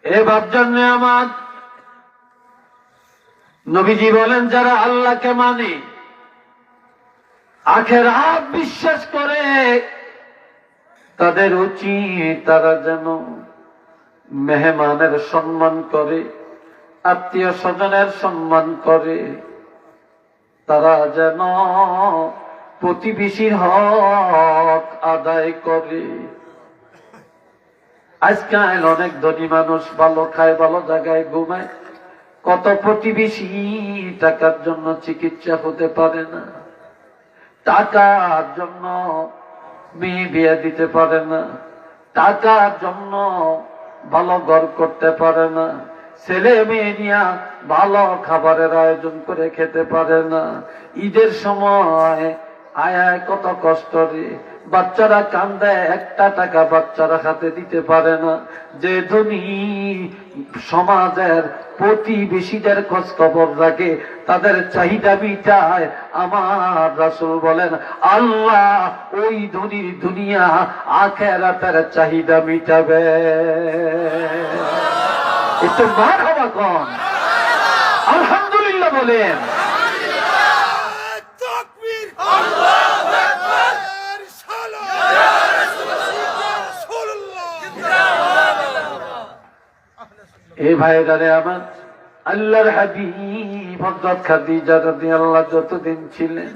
এ বাপজান নেয়ামত, নবীজি বলেন যারা আল্লাহকে মানে, আখিরাত বিশ্বাস করে, তাদের উচিত তারা যেন মেহমানের সম্মান করে, আত্মীয় স্বজনের সম্মান করে, তারা যেন প্রতিবেশীর হক আদায় করে। আজকাল অনেক ধনী মানুষ ভালো খায়, ভালো জায়গায় ঘুমায়, কত প্রতিবেশী টাকার জন্য চিকিৎসা হতে পারে না, টাকার জন্য মেয়ে বিয়ে দিতে পারে না, টাকার জন্য ভালো ঘর করতে পারে না, ছেলে মেয়ে নিয়ে ভালো খাবারের আয়োজন করে খেতে পারে না। ঈদের সময় আয় কত কষ্ট রে, বাচ্চারা কান্দে, একটা টাকা বাচ্চারা হাতে দিতে পারে না। যে ধনী সমাজের প্রতিবেশীদের খোঁজ খবর রাখে, তাদের চাহিদা মিটায়, আমার রাসূল বলেন আল্লাহ ওই ধনীর দুনিয়া আখিরাতের চাহিদা মিটাবে। একটু মারহাবা কোন, আলহামদুলিল্লাহ বলেন। এই ভাইরারে আমার, আল্লাহর হাবিব হযরত খাদিজা রাদিয়াল্লাহু যতদিন ছিলেন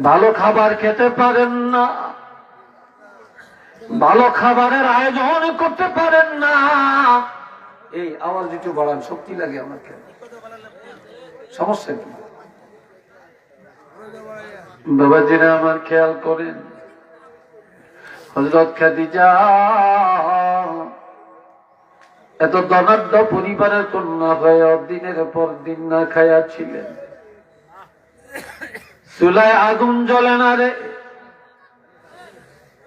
ভালো খাবার খেতে পারেন না, ভালো খাবারের আয়োজন করতে পারেন না। এই আওয়াজ একটু বাড়ান, শক্তি লাগে আমাকে, সমস্যা কি? বাবাজিরা আমার খেয়াল করেন, হযরত খাদিজা এত ধনাঢ্য পরিবারের কন্যা হয়ে দিনের পর দিন না খায়া ছিলেন, চুলায় আগুন জ্বলে না রে।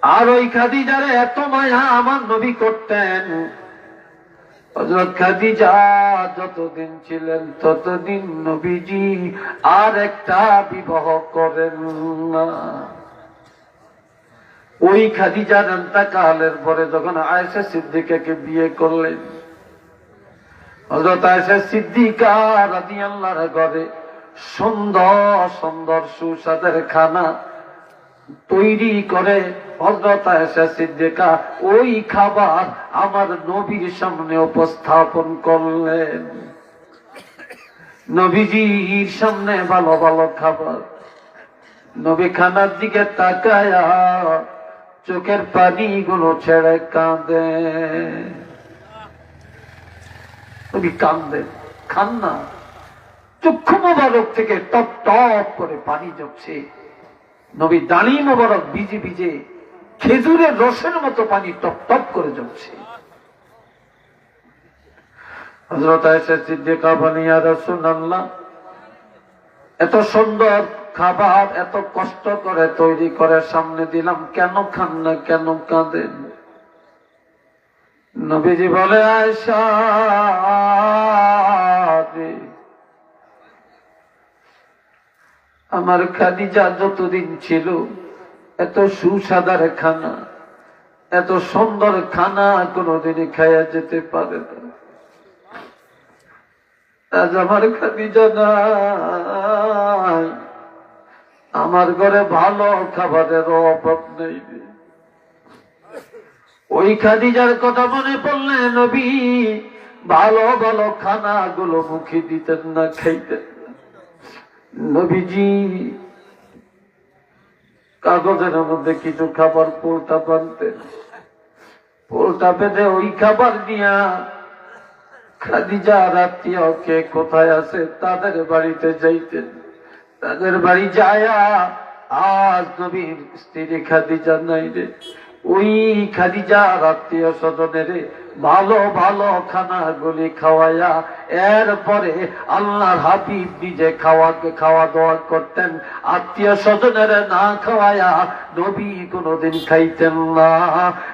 আর ওই খাদিজারে এত মায়া আমার নবী করতেন, হযরত খাদিজা যতদিন ছিলেন ততদিন নবীজি আর একটা বিবাহ করেন না। ওই খাদিজার ইন্তেকালের পরে যখন আয়েশা সিদ্দিকাকে বিয়ে করলেন, হযরত আয়েশা সিদ্দিকা রাদিয়াল্লাহু ঘরে সুন্দর সুন্দর সুস্বাদের খানা তৈরি করে হযরত আয়েশা সিদ্দিকা ওই খাবার আমার নবীর সামনে উপস্থাপন করলেন। নবীজির সামনে ভালো ভালো খাবার, নবী খানার দিকে তাকায়া চোখের পানিগুলো ছেড়ে কাঁদে। নবী কাঁদেন, খান না, চক্ষু মোবারক থেকে টপ টপ করে পানি ঝরছে। নবী দাড়ি মোবারক ভিজে ভিজে খেজুরের রসের মতো পানি টপ টপ করে ঝরছে। হযরত আয়েশা সিদ্দিকা বলেন, ইয়া রাসূলুল্লাহ, এত সুন্দর খাবার এত কষ্ট করে তৈরি করে সামনে দিলাম, কেন খান না, কেন কাঁদেন? নবীজি বলে, আয়েশা আমার খাদিজা যতদিন ছিল এত সুস্বাদার খানা, এত সুন্দর খানা কোনদিনই খাইয়া যেতে পারে না। আজ আমার খাদিজা নাই, আমার ঘরে ভালো খাবারের অভাব নেই। ওই খাদিজার কথা মনে পড়লে নবী ভালো ভালো খানা গুলো মুখে দিতেন না, খাইতেন না। নবীজি কাগজের মধ্যে কিছু খাবার পোলটা বানতেন, পোলটা বেঁধে ওই খাবার দিয়া খাদিজা আত্মীয় কে কোথায় আছে তাদের বাড়িতে যাইতেন। তাদের বাড়ি যায়া, আজ নবীর স্ত্রী খাদিজা নাই রে, ওই খাদিজার আত্মীয় স্বজনের ভালো ভালো খানাগুলি খাওয়াইয়া এরপরে আল্লাহর হাবিব নিজে খাওয়া দাওয়া করতেন। আত্মীয় স্বজনের না খাওয়াইয়া নবী কোনদিন খাইতেন না।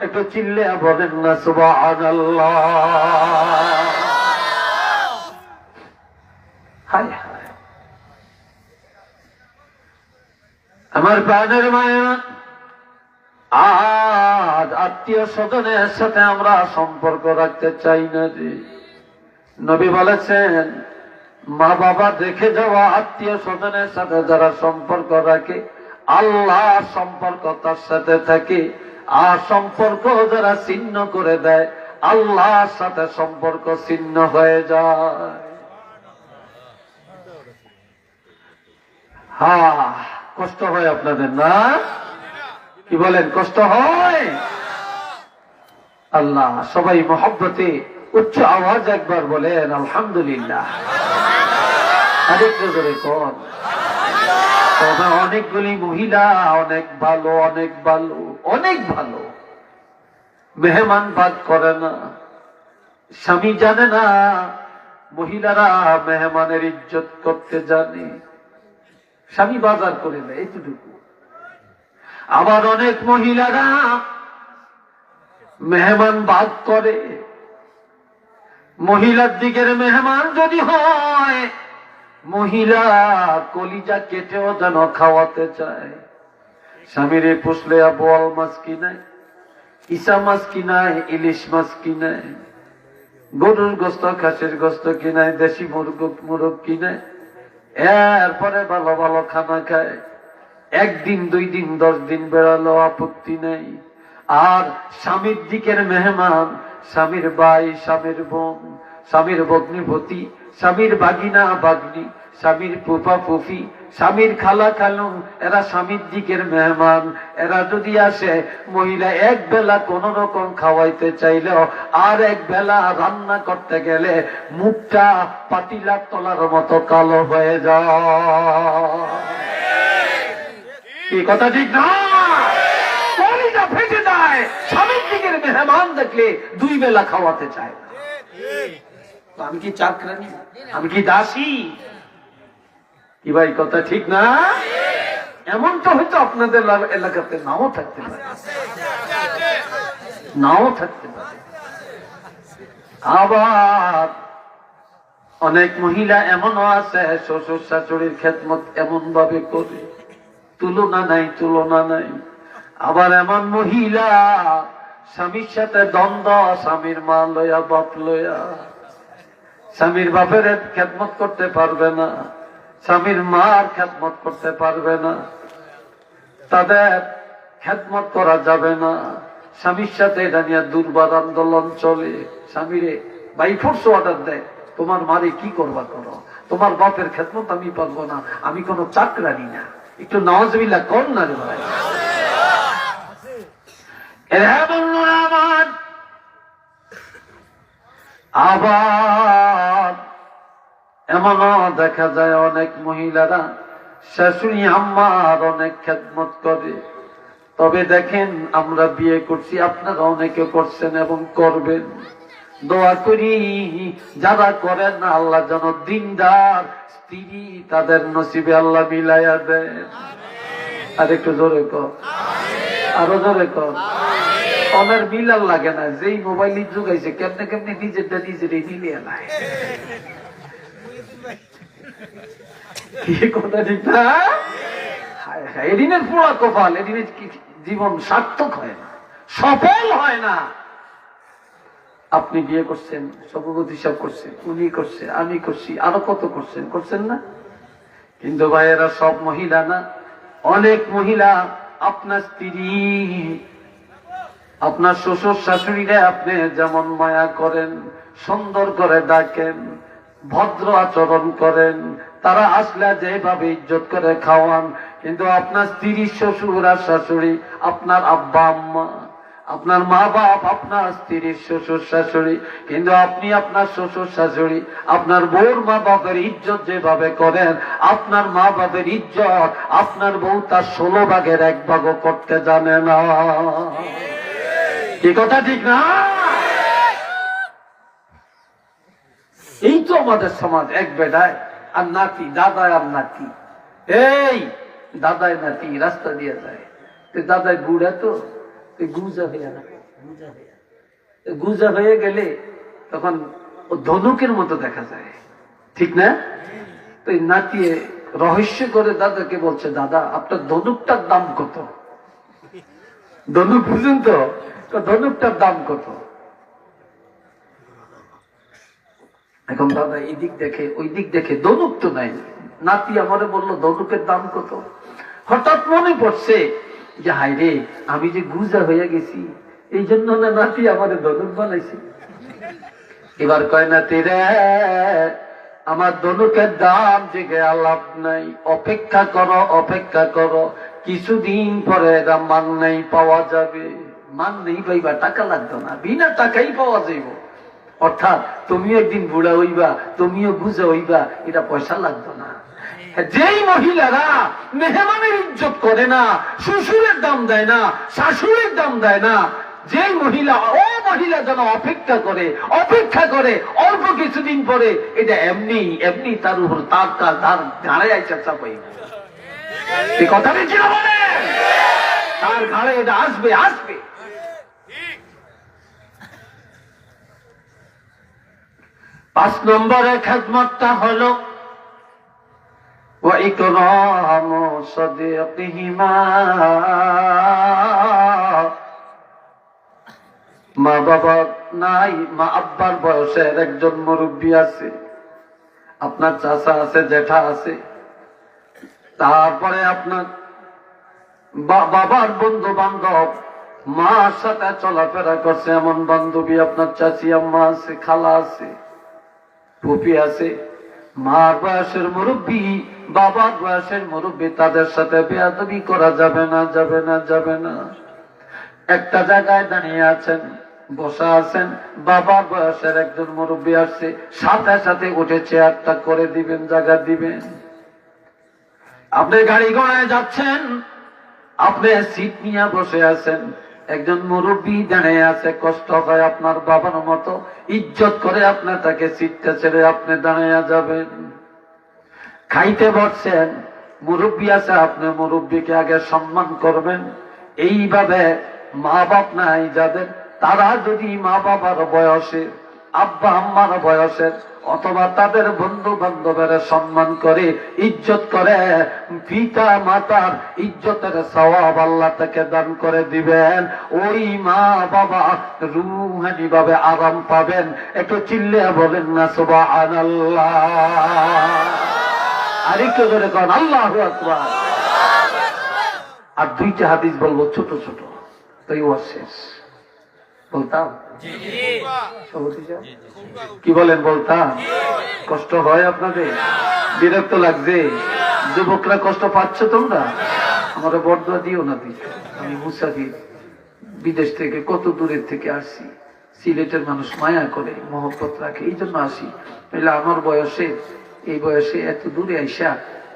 একটু চিল্লে বলেন না সুবহানাল্লাহ। হায় হায় আমার প্রাণের মায়া, আজ আত্মীয় স্বজনের সাথে আমরা সম্পর্ক রাখতে চাই না রে। নবী বলেছেন, মা বাবা রেখে যাওয়া আত্মীয় স্বজনের সাথে যারা সম্পর্ক রাখে, আল্লাহ সম্পর্ক তার সাথে থাকে। আর সম্পর্ক যারা ছিন্ন করে দেয়, আল্লাহর সাথে সম্পর্ক ছিন্ন হয়ে যায়। কষ্ট হয় আপনাদের না? কি বলেন, কষ্ট হয়? আল্লাহ সবাই মহব্বতে উচ্চ আওয়াজ একবার বলেন আলহামদুলিল্লাহ। আরেকটু জোরে কোন। তবে অনেকগুলি মহিলা অনেক ভালো, অনেক ভালো, অনেক ভালো, মেহমান বাদ করে না। স্বামী জানে না মহিলারা মেহমানের ইজ্জত করতে জানে, স্বামী বাজার করে দেয় এতটুকু। আবার অনেক মহিলারা মেহমান বাদ করে। মহিলার দিকের মেহমান যদি হয়, মহিলা কলিজা কেটেও যেন খাওয়াতে চায়। স্বামীরে পুষলে বোয়াল মাছ কিনায়, ইসা মাছ কিনায়, ইলিশ মাছ কিনায়, গরুর গোস্ত, খাসির গোস্ত কিনায়, দেশি মুরগ কিনায়। এরপরে ভালো ভালো খানা খায়। একদিন, 2 দিন, 10 দিন বেড়ালো আপত্তি নেই। আর স্বামীর দিকের মেহমান, স্বামীর ভাই, স্বামীর বোন, স্বামীর ভগ্নিপতি, স্বামীর বাগিনা বাগনি, স্বামীর ফুফা ফুফি, স্বামীর খালা খালু, এরা স্বামীর দিকের মেহমান। এরা যদি আসে, মহিলা এক বেলা কোন রকম খাওয়াইতে চাইলেও আর এক বেলা রান্না করতে গেলে মুখটা পাতিলার তলার মতো কালো হয়ে যায়। এই কথা ঠিক না? কলিজা ফেটে যায় স্বামীর দিকের মেহমান দেখলে 2 বেলা খাওয়াতে চায় না। আমি কি চাকরানি? আমি কি দাসী? কি ভাই, কথা ঠিক না? এমনটা হয়তো আপনাদের এলাকাতে নাও থাকতে পারে, নাও থাকতে পারে। আবার অনেক মহিলা এমনও আছে শ্বশুর শাশুড়ির খেদমত এমন ভাবে করে, তুলনা নাই, তুলনা নাই। আবার এমন মহিলা স্বামীর সাথে দ্বন্দ্ব, স্বামীর মা লয়া বাপ লয়া, স্বামীর বাপের খেদমত করতে পারবে না, স্বামীর মার খেদমত করতে পারবে না, তাদের খেদমত করা যাবে না। স্বামীর সাথে এটা নিয়ে দুর্বার আন্দোলন চলে। স্বামীরে বাই ফোর্স অর্ডার দেয়, তোমার মারে কি করবা করো, তোমার বাপের খেদমত আমি পারবো না, আমি কোনো চাকরানি না। একটু নাউজুবিল্লাহ কর না রে ভাই। আবার এমনও দেখা যায় অনেক মহিলারা শাশুড়ি আম্মার অনেক খেদমত করে। তবে দেখেন, আমরা বিয়ে করছি, আপনারা অনেকে করছেন এবং করবেন। দোয়া করি যারা করেন না, আল্লাহ যেন দিনদার স্ত্রী তাদের নসিবে আল্লাহ মিলাইয়া দেন। আর একটু জোরে কর, আরো জোরে কর। অনেক মিলার লাগে না, যেই মোবাইল যুগাইছে কেমনে কেমনে নিজেরটা নিজেরই মিলিয়ে নাই। কথা ঠিক না? এদিনের পুরা কপাল, এদিনের জীবন সার্থক হয় না, সফল হয় না। আপনি বিয়ে করছেন, সভাপতি সাহেব করছেন, উনি করছে, আমি করছি, আরো কত করছেন, করছেন না? কিন্তু ভাইয়েরা সব মহিলা না। অনেক মহিলা আপনার স্ত্রী, আপনার শ্বশুর শাশুড়িরা আপনি যেমন মায়া করেন, সুন্দর করে ডাকেন, ভদ্র আচরণ করেন, তারা আসলে যেভাবে ইজ্জত করে খাওয়ান, কিন্তু আপনার স্ত্রী, শ্বশুর আর শাশুড়ি, আপনার আব্বা আম্মা, আপনার মা বাপ, আপনার স্ত্রীর শ্বশুর শাশুড়ি, কিন্তু আপনি আপনার শ্বশুর শাশুড়ি, আপনার বউর মা বাপের ইজ্জত যেভাবে করেন, আপনার মা বাপের ইজ্জত আপনার বউ তার 16 ভাগের 1 ভাগও করতে জানে না। কি কথা ঠিক না? এই তো আমাদের সমাজ। এক বেটায় আর নাতি, দাদায় আর নাতি, এই দাদায় নাতি রাস্তা দিয়ে যায়, দাদায় বুড়া তো গুজা হয়ে না, গুজা হয়ে গেলে তখন ও ধনুকের মতো দেখা যায়, ঠিক না? তো নাতি রহস্য করে দাদাকে বলছে, দাদা আপনার ধনুকটার দাম কত? ধনুক বুঝুন তো, ধনুকটার দাম কত? এখন দাদা এই দিক দেখে ওই দিক দেখে, ধনুক তো নাই। নাতি আমারে বললো ধনুকের দাম কত। হঠাৎ মনে পড়ছে যে হাই রে, আমি যে গুজা হয়ে গেছি, এই জন্য না নাতি আমাদের ধনুক বানাইছে। এবার কয় নাতি রে, আমার ধনুকের দাম জেগে লাভ নাই, অপেক্ষা করো অপেক্ষা করো, কিছুদিন পরে এরা মান নেই পাওয়া যাবে। মান নেই পাইবা, টাকা লাগতো না, বিনা টাকাই পাওয়া যাইব। অর্থাৎ তুমিও একদিন বুড়া হইবা, তুমিও বুঝা হইবা, এটা পয়সা লাগতো না। যেই মহিলারা মেহমানের ইজ্জত করে না, শ্বশুরের দাম দেয় না, শাশুড়ির দাম দেয় না, যে মহিলা, ও মহিলা যেন অপেক্ষা করে অল্প কিছুদিন পরে এটা এমনি এমনি তার উপর তার ঘাড়ে আইসা চাপাই। এই কথাটা ছিল বলে, তার ঘাড়ে এটা আসবে আসবে। 5 নম্বরে খেদমতটা হলো وإكرام صديقهما। মা বাবা নাই, মা আব্বার বয়সের একজন মুরব্বী আছে, আপনার চাচা আছে, জেঠা আছে, তারপরে আপনার বাবার বন্ধু বান্ধব, মার সাথে চলাফেরা করছে এমন বান্ধবী, আপনার চাচি আম্মা আছে, খালা আছে, ফুপি আছে, মার বয়সের মুরব্বী, বাবার বয়সের মুরব্বী, তাদের সাথে বেয়াদবি করা যাবে না, যাবে না, যাবে না। একটা জায়গায় দাঁড়িয়ে আছেন, বসা আছেন, বাবার বয়সের একজন মুরব্বী আসছে, সাথে সাথে উঠে চেয়ারটা করে দিবেন, জায়গা দিবেন। আপনি গাড়ি ঘোড়ায় যাচ্ছেন, আপনি সিট নিয়ে বসে আছেন, একজন মুরব্বী দাঁড়িয়ে আছে, কষ্ট হয় আপনার বাবার মতো, ইজ্জত করে আপনি তাকে সিটটা ছেড়ে আপনি দাঁড়িয়ে যাবেন। খাইতে বসছেন, মুরব্বী আছে, আপনি মুরব্বীকে আগে সম্মান করবেন। এইভাবে মা বাপ নাই যাদের, তারা যদি মা বাবার বয়সে, আব্বা আম্মার বয়সের, অথবা তাদের বন্ধু বান্ধবের সম্মান করে, ইজ্জত করে, পিতা মাতার ইজ্জতের সওয়াব আল্লাহ তাকে দান করে দিবেন। ওই মা বাবা রুহানি ভাবে আরাম পাবেন। একটু চিল্লে বলেন না সুবহানাল্লাহ। আরেকটু ধরে কন আল্লাহু আকবার। আর 2টা হাদিস বলবো ছোট ছোট, তাই ও শেষ। বলতাম কি বলেন? বলতাম। কষ্ট হয় আপনাদের? বিরক্ত লাগছে? যুবকরা কষ্ট পাচ্ছ তোমরা? আমার বর্দোয়া দিও না দিত। আমি মুসাফির, বিদেশ থেকে কত দূরের থেকে আসছি। সিলেটের মানুষ মায়া করে, মহব্বত রাখে, এই জন্য আসি। তাহলে আমার বয়সে, এই বয়সে এত দূরে আইসা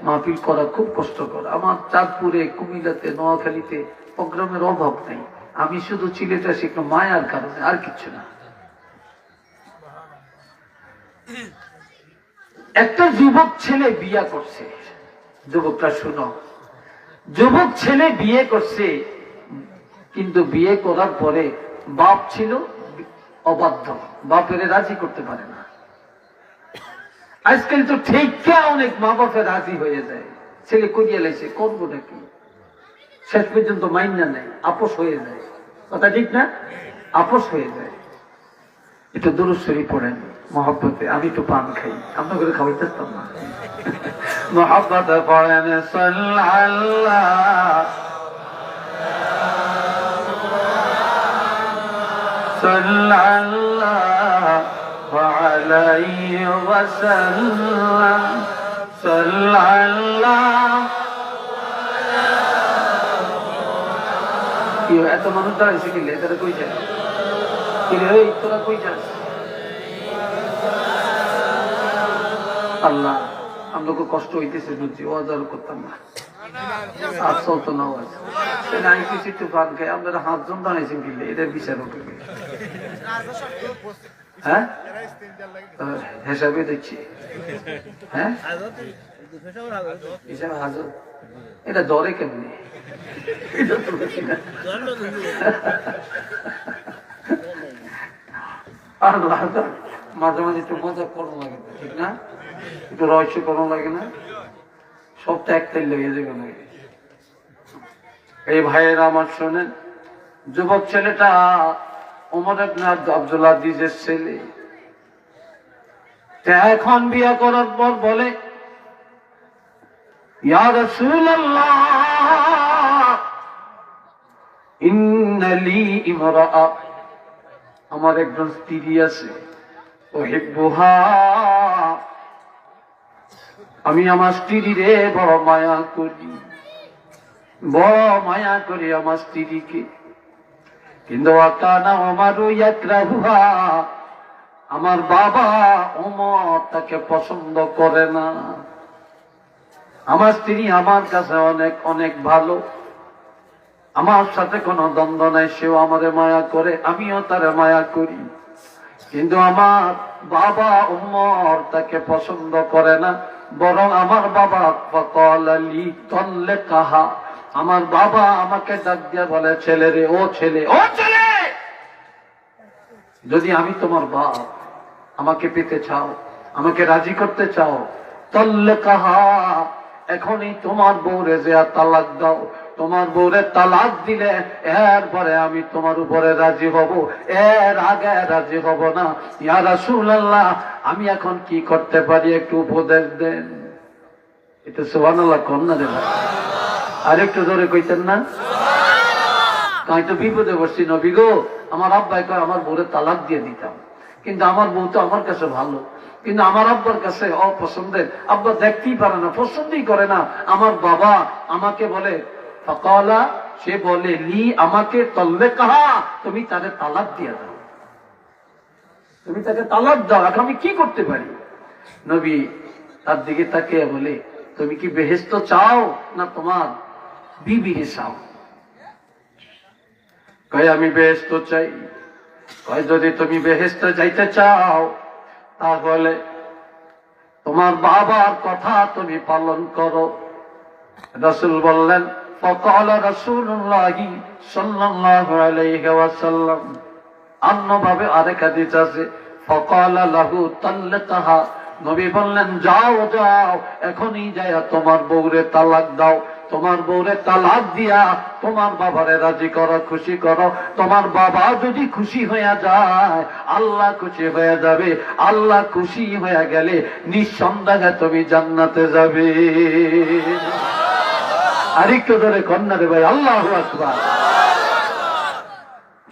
মাহফিল করা খুব কষ্টকর। আমার চাঁদপুরে, কুমিল্লাতে, নোয়াখালীতে প্রোগ্রামের অভাব নেই। আমি শুধু সিলেটে আসি একটু মায়ার কারণে, আর কিছু না। একটা যুবক ছেলে বিয়ে করছে, যুবকটা শুনো, যুবক ছেলে বিয়ে করছে, কিন্তু বিয়ে করার পরে বাপ ছিল অবাধ্য, বাপের রাজি করতে পারে না। আজকাল তো ঠিক অনেক মা বাপের রাজি হয়ে যায়, ছেলে করিয়ে লাইছে, করবো নাকি, শেষ পর্যন্ত মাইনা নেয়, আপোষ হয়ে যায়। কথা ঠিক না? আপোষ হয়ে যায়। একটু দুরূদ শরীফ পড়েন মহব্বতে, আমি একটু পান খাই, আপনার করে খাওয়াই পারতাম না। মহব্বতে পড়েন সাল্লাল্লাহ সাল্লাল্লাহু আলাইহি ওয়াসাল্লাম সাল্লাল্লাহু। এত মানুষ দাঁড়াইছে কিলে, তারা কই যায় কিলে? ওই তোরা কই যাস? আল্লাহ, আমরা কষ্ট হইতেছে, বুঝছি, ওয়াজ আর করতাম না, আর চলতো না ওয়াজ। আমি কিছু একটু পান খাই, আপনারা 5 জন দাঁড়াইছেন কিলে, এদের বিচার হবে। হ্যাঁ, হিসাবে দেখছি। হ্যাঁ, হিসাবে হাজর। এটা ধরে কেমনি? মাঝে মাঝে একটু মজা করো লাগে, ঠিক না? একটু রহস্য করো লাগে না? সবটা একটাই লেগে যাবে না। এই ভাইয়েরা আমার শোনেন, যুবক ছেলেটা ওমর ইবনে আব্দুল আজিজের ছেলে। এখন বিয়ে করার পর বলে, ইয়া রাসূলুল্লাহ ইন্না লি ইমরাআ, আমার একজন স্ত্রী আছে, উহিব্বুহা, আমি আমার স্ত্রীরে বড় মায়া করি, বড় মায়া করি আমার স্ত্রীকে। কিন্তু ওয়াকানা ওমরু ইয়াকরাহুহা, আমার বাবা ওমর তাকে পছন্দ করে না। আমার স্ত্রী আমার কাছে অনেক অনেক ভালো, আমার সাথে কোনো দ্বন্দ্ব নাই, সেও আমারে মায়া করে, আমিও তারে মায়া করি, কিন্তু আমার বাবা ওমর তাকে পছন্দ করে না। বরং আমার বাবা ফাকালা লি তাল্লিকাহা, আমার বাবা আমাকে ডাক দিয়ে বলে, ছেলে রে, ও ছেলে, ও ছেলে, যদি আমি তোমার বাপ, আমাকে পেতে চাও, আমাকে রাজি করতে চাও, তাল্লিকাহা, এখনই তোমার বউরে যে তালাক দাও। তোমার বউরে তালাক দিলে এরপরে আমি তোমার উপরে রাজি হব, এর আগে রাজি হব না। ইয়া রাসূলুল্লাহ, আমি এখন কি করতে পারি, একটু উপদেশ দেন। এটা সুবহানাল্লাহ কোন না রে ভাই, আর একটু জোরে কইতেন না? আমি তো বিপদে বসছি, নবী গো, আমার আব্বাই কয় আমার বউরে তালাক দিয়ে দিতাম, কিন্তু আমার বউ তো আমার কাছে ভালো, কিন্তু আমার আব্বার কাছে অপছন্দের, আব্বা দেখতেই পারে না, পছন্দই করে না। আমার বাবা আমাকে বলে, ফাকালা, সে বলে, লি, আমাকে, তাল্লিকাহা, তুমি তাকে তালাক দিয়ে দাও, তুমি তাকে তালাক দাও, এখন আমি কি করতে পারি? নবী তার দিকে তাকিয়ে বলে, তুমি কি বেহেশত চাও না তোমার বিবিকে চাও? কয় আমি বেহেশত চাই। কয় যদি তুমি বেহেশতে যাইতে চাও তাহলে তোমার বাবার কথা তুমি পালন করো। রাসূল বললেন, ফাকালা রাসূলুল্লাহি সাল্লাল্লাহু আলাইহি ওয়াসাল্লাম, অন্যভাবে আরেক হাদিস আছে, ফাকালা লাহু তাল্লিকাহা, নবী বললেন, যাও যাও, এখনই যায়া তোমার বউরে তালাক দাও। তোমার বউরে তালাক দিয়া তোমার বাবারে রাজি করো, খুশি করো। তোমার বাবা যদি খুশি হয়ে যায়, আল্লাহ খুশি হয়ে যাবে। আল্লাহ খুশি হয়ে গেলে নিঃসন্দেহে তুমি জান্নাতে যাবে। আরেকটু ধরে কন্যা রে ভাই, আল্লাহু আকবার।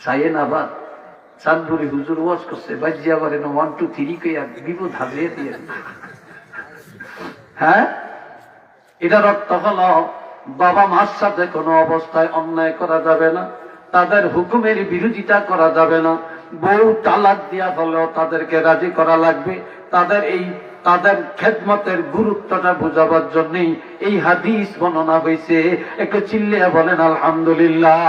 সাইয়েনাবাদ চাঁদপুরি হুজুর ওয়াজ করছে, বাজিয়া বলে না 1 2 3 কইয়া বিপদ হাজিয়ে দিয়ে। হ্যাঁ, এটার অর্থ হলো বাবা মার সাথে কোনো অবস্থায় অন্যায় করা যাবে না, তাদের হুকুমের বিরোধিতা করা যাবে না। বউ তালাক দিয়া হলেও তাদেরকে রাজি করা লাগবে। তাদের খেদমতের গুরুত্বটা বোঝাবার জন্যই এই হাদিস বর্ণনা হয়েছে। একটু চিল্লিয়া বলেন আলহামদুলিল্লাহ।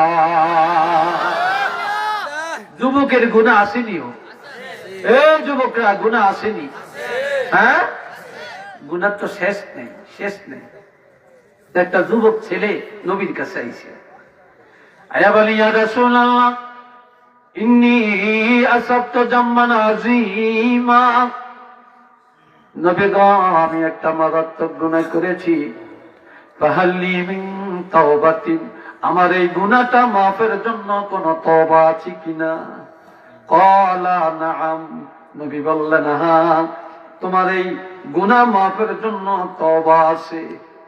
যুবকের গুনাহ আসেনি? এই যুবকরা গুনাহ আসেনি? হ্যাঁ, গুনাহ তো শেষ নেই, শেষ নেই। একটা যুবক ছেলে নবীর কাছে আইছে, আয়া বলি, ইয়া রাসূলুল্লাহ ইন্নী আসাবতু জাম্মান আযীমা, নবী গো, আমি একটা মারাত্মক গুনাহ করেছি, ফাহাল্লি মিন তাওবাতিন, আমার এই গুনাহটা মাফের জন্য কোন তওবা আছে কিনা? ক্বালা নাআম, নবী বললেন, হ্যাঁ, তোমার এই গুনাহ মাফের জন্য তওবা আছে।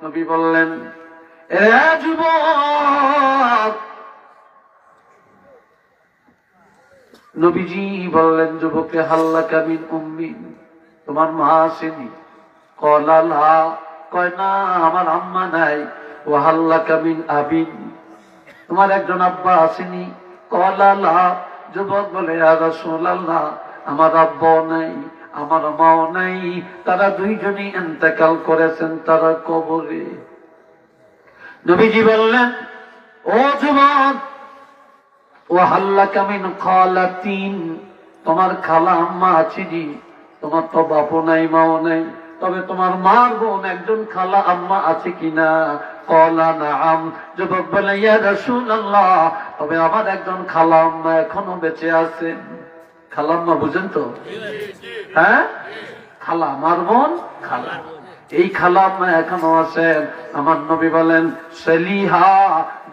নবী বললেন, এ যুবক, নবীজি বললেন যুবককে, হাল্লাকা মিন উম্মি, তোমার মা আসেনি? ক্বালা লা, কয় না, আমার আম্মা নাই। ওয়া হাল্লাকা মিন আবিন, তোমার একজন আব্বা আসেনি? ক্বালা লা, যুবক বলে, ইয়া রাসূলুল্লাহ, আমার আব্বাও নাই, আমার মাও নাই, তারা দুইজনই ইন্তেকাল করেছেন, তারা কবরে। নবীজি বললেন, ও যুবক, ওয়া হাল্লাকা মিন খালাতিন, তোমার খালা আম্মা আছেনি? তোমার তো বাপও নাই, মাও নাই, তবে তোমার মার বোন একজন খালা আম্মা আছে কিনা? ক্বালা নাআম, যুবক বলে, ইয়া রাসূলুল্লাহ, তবে আমার একজন খালা আম্মা এখনো বেঁচে আছেন। খালা আম্মা বুঝেন তো? হ্যাঁ, খালা, আমার বোন খালা, এই খালা আম্মা এখনো আছেন। আমার নবী বলেন, সালিহা,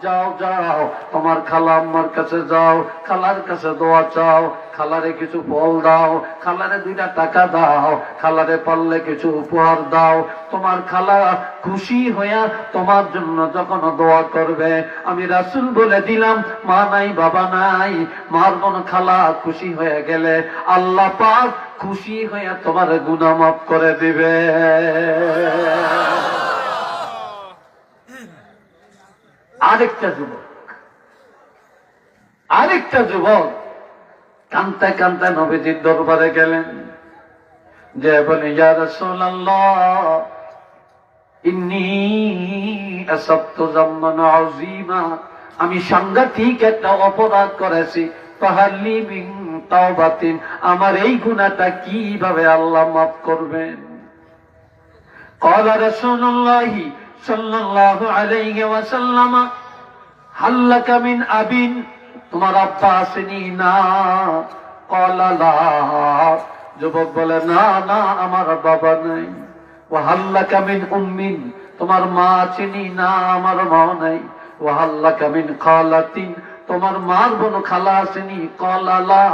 যাও যাও তোমার খালা আম্মার কাছে যাও, খালার কাছে দোয়া চাও, খালারে কিছু ফল দাও, খালারে 2টা টাকা দাও, খালারে পারলে কিছু উপহার দাও। তোমার খালা খুশি হইয়া তোমার জন্য যখন দোয়া করবে, আমি রাসূল বলে দিলাম, মা নাই বাবা নাই, মার বোন খালা খুশি হয়ে গেলে আল্লাহ পাক খুশি হইয়া তোমার গুনাহ মাফ করে দিবে। আরেকটা যুবক কাঁদতে কাঁদতে নবীজির দরবারে গেলেন, যে বলে, ইয়া রাসূলুল্লাহ ইন্নী আসাবতু যামমান আযীমা, আমি সাংঘাতিক একটা অপরাধ করেছি, ফাহাল্লি মিন তাওবাতিন, আমার এই গুনাহটা কিভাবে আল্লাহ মাফ করবেন? ক্বালা রাসূলুল্লাহি সাল্লাল্লাহু আলাইহি ওয়াসাল্লাম, হাল্লাকা মিন আবিন, তোমার আব্বা আসেনি? না। ক্বালা লা, যুবক বলে, না না আমার বাবা নাই। ওয়া হাল্লাকা মিন উম্মিন, তোমার মা আসেনি? না আমার মা নাই। ওয়া হাল্লাকা মিন খালাতিন, তোমার মার বোন খালা আসেনি? ক্বালা লা,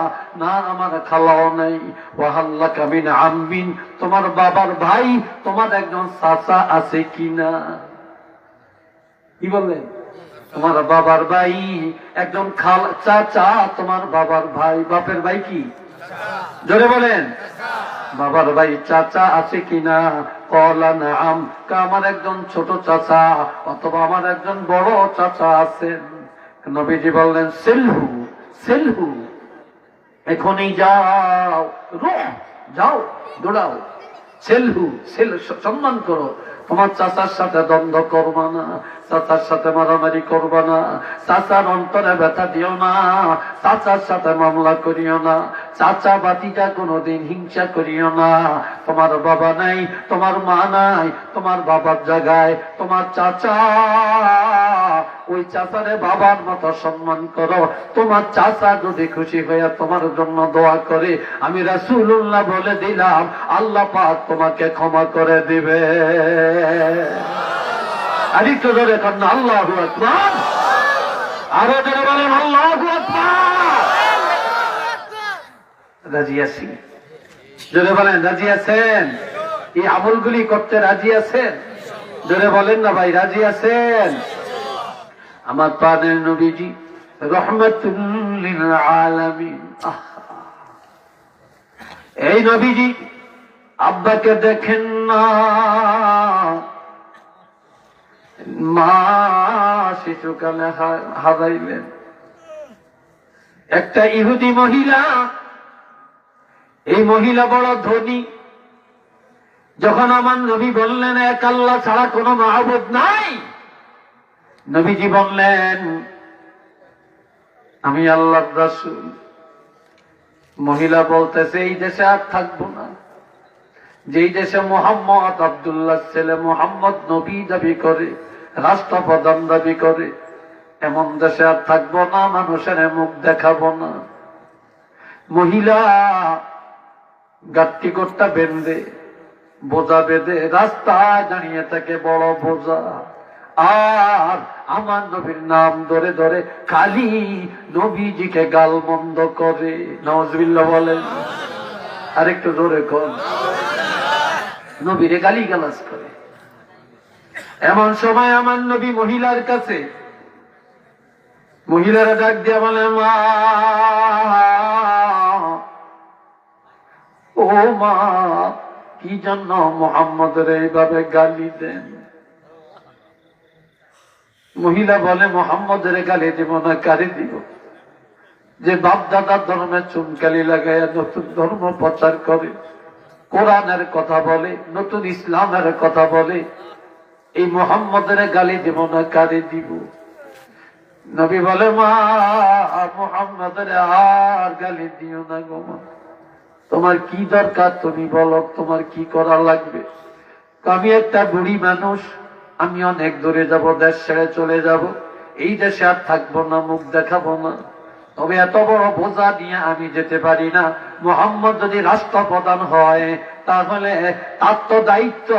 না আমার খালাও নাই। ওয়া হাল্লাকা মিন আম্মিন, তোমার বাবার ভাই, তোমার একজন চাচা আছে কিনা? কি বললেন? তোমার বাবার ভাই একজন খালা, চাচা, তোমার বাবার ভাই, বাপের ভাই কি? জোরে বলেন, বাবার ভাই চাচা আছে কিনা? ক্বালা নাআম, আমার একজন ছোট চাচা অথবা আমার একজন বড় চাচা আছেন। নবীজি বললেন, সেলহু সেলহু, এখনই যাও, যাও দৌড়াও, সেলহু, সম্মান করো, তোমার চাচার সাথে দ্বন্দ্ব করবা না, চাচার সাথে মারামারি করবা না, চাচার অন্তরে ব্যথা দিও না, চাচার সাথে মামলা করিও না, চাচা বাতিটা কোনোদিন হিংসা করিও না। তোমার বাবা নাই, তোমার মা নাই, তোমার বাবার জায়গায় তোমার চাচা, ওই চাচারে বাবার মতো সম্মান করো। তোমার চাচা যদি খুশি হয়ে তোমার জন্য দোয়া করে, আমি রাসূলুল্লাহ বলে দিলাম, আল্লাহ পাক তোমাকে ক্ষমা করে দিবে। আরেকটু জোরে করেন আল্লাহু আকবার, আরো জোরে বলেন আল্লাহু আকবার। রাজি আছি? জোরে বলেন রাজি আছেন? এই আমলগুলি করতে রাজি আছেন? জোরে বলেন না ভাই, রাজি আছেন? আমার প্রাণের নবীজি রাহমাতুল লিল আলামিন, এই নবীজি আব্বাকে দেখেন না, মা শিশুকালে হারাইলেন। একটা ইহুদি মহিলা, এই মহিলা বড় ধনী। যখন আমার নবী বললেন এক আল্লাহ ছাড়া কোনো মাহবুব নাই, নবীজি বললেন আমি আল্লাহর রাসূল। মহিলা বলতেছে এই দেশে আর থাকবো না, যেই দেশে মোহাম্মদ আব্দুল্লাহ ছেলে মোহাম্মদ নবী দাবি করে, রাষ্ট্রপ্রধান দাবি করে, এমন দেশে আর থাকবো না, মানুষের মুখ দেখাবো না। মহিলা গাট্টি গোট্টা বেঁধে, বোঝা বেঁধে রাস্তায় দাঁড়িয়ে থাকে, বড় বোঝা, আর আমার নবীর নাম ধরে ধরে খালি নবীজিকে গালমন্দ করে। নাউজুবিল্লাহ বলেন, আরেকটু জোরে কর। নবীরে গালি গালাজ করে। এমন সময় আমার নবী মহিলার কাছে, মহিলারা ডাক দিয়া বলে, মা, ও মা, কি জন্য মুহাম্মদের এইভাবে গালি দেন? মহিলা বলে, মুহাম্মদের গালি দিব না, কারে দিব? যে বাপ দাদার ধর্মে চুনকালি লাগাইয়া নতুন ধর্ম প্রচার করে, কোরআনের কথা বলে, নতুন ইসলামের কথা বলে, এই মুহাম্মদের গালি দিব না, কারে দিব? নবী বলে, মা, মুহাম্মদের আর গালি দিও না গো মা, তোমার কি দরকার তুমি বলো, তোমার কি করা লাগবে? আমি একটা বুড়ি মানুষ, আমি অনেক দূরে যাব, দেশ ছেড়ে চলে যাব, এই দেশে আর থাকবো না, মুখ দেখাবো না। তবে এত বড় বোঝা নিয়ে আমি যেতে পারি না। মুহাম্মদ যদি রাষ্ট্রপ্রধান হয়, তাহলে তার তো দায়িত্ব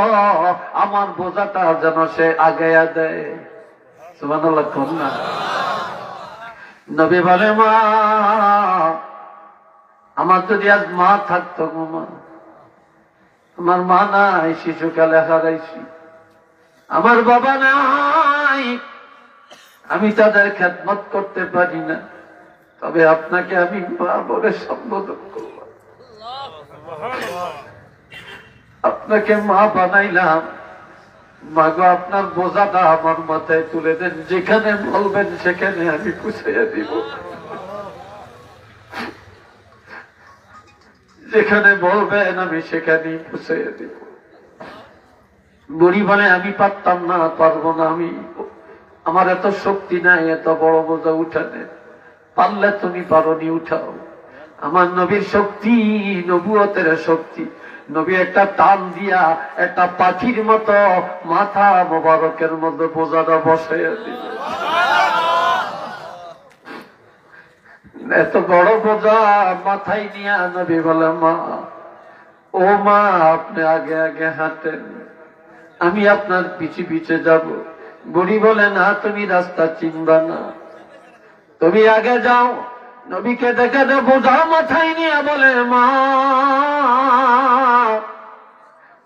আমার বোঝাটা যেন সে আগায়া দেয়। সুবহানাল্লাহ কোন না। নবী বলে মা, আমার যদি আজ মা থাকতো গো মা, আমার মা নাই, শিশুকালে হারাইছি, আমার বাবা নাই, আমি তাদের খেদমত করতে পারি না, তবে আপনাকে আমি মা বলে সম্বোধন করলাম, আপনাকে মা বানাইলাম। মাগো, আপনার বোঝাটা আমার মাথায় তুলে দেন, যেখানে বলবেন সেখানে আমি পুষাইয়া দিব, যেখানে বলবেন আমি সেখানেই পুষাইয়া দিব। বুড়ি বলে আমি পারতাম না, পারবো না, আমার এত শক্তি নাই এত বড় বোঝা উঠানে, পারলে তুমি পারোনি, উঠাও। আমার নবীর শক্তি, নবুয়তের শক্তি, নবী একটা টান দিয়া একটা পাখির মতো মাথা মোবারকের মধ্যে বোঝাটা বসাইয়া দিল। এত বড় বোঝা মাথায় নিয়ে নবী বলে মা, ও মা, আপনি আগে আগে হাঁটেন, আমি আপনার পিছে পিছে যাব। বুড়ি বলে না, তুমি রাস্তা চিনবা না, তুমি আগে যাও। নবীকে দেখে দে বোঝা মাথায় নিয়ে বলে মা,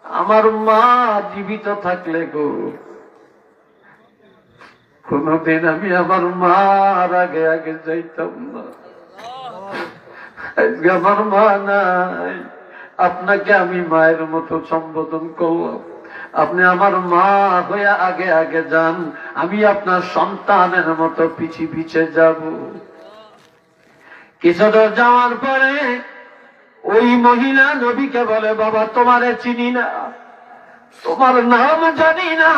আমার মা জীবিত থাকলে গো কোনদিন আমি আমার মার আগে আগে যাইতাম না, আজকে আমার মা নাই, আপনাকে আমি মায়ের মতো সম্বোধন করলাম, আপনি আমার মা হয়ে আগে আগে যান, আমি আপনার সন্তানের মতো পিছে পিছে যাব। কিছুদূর যাওয়ার পরে ওই মহিলা নবীকে বলে বাবা, তোমারে চিনি না, তোমার নাম জানি না,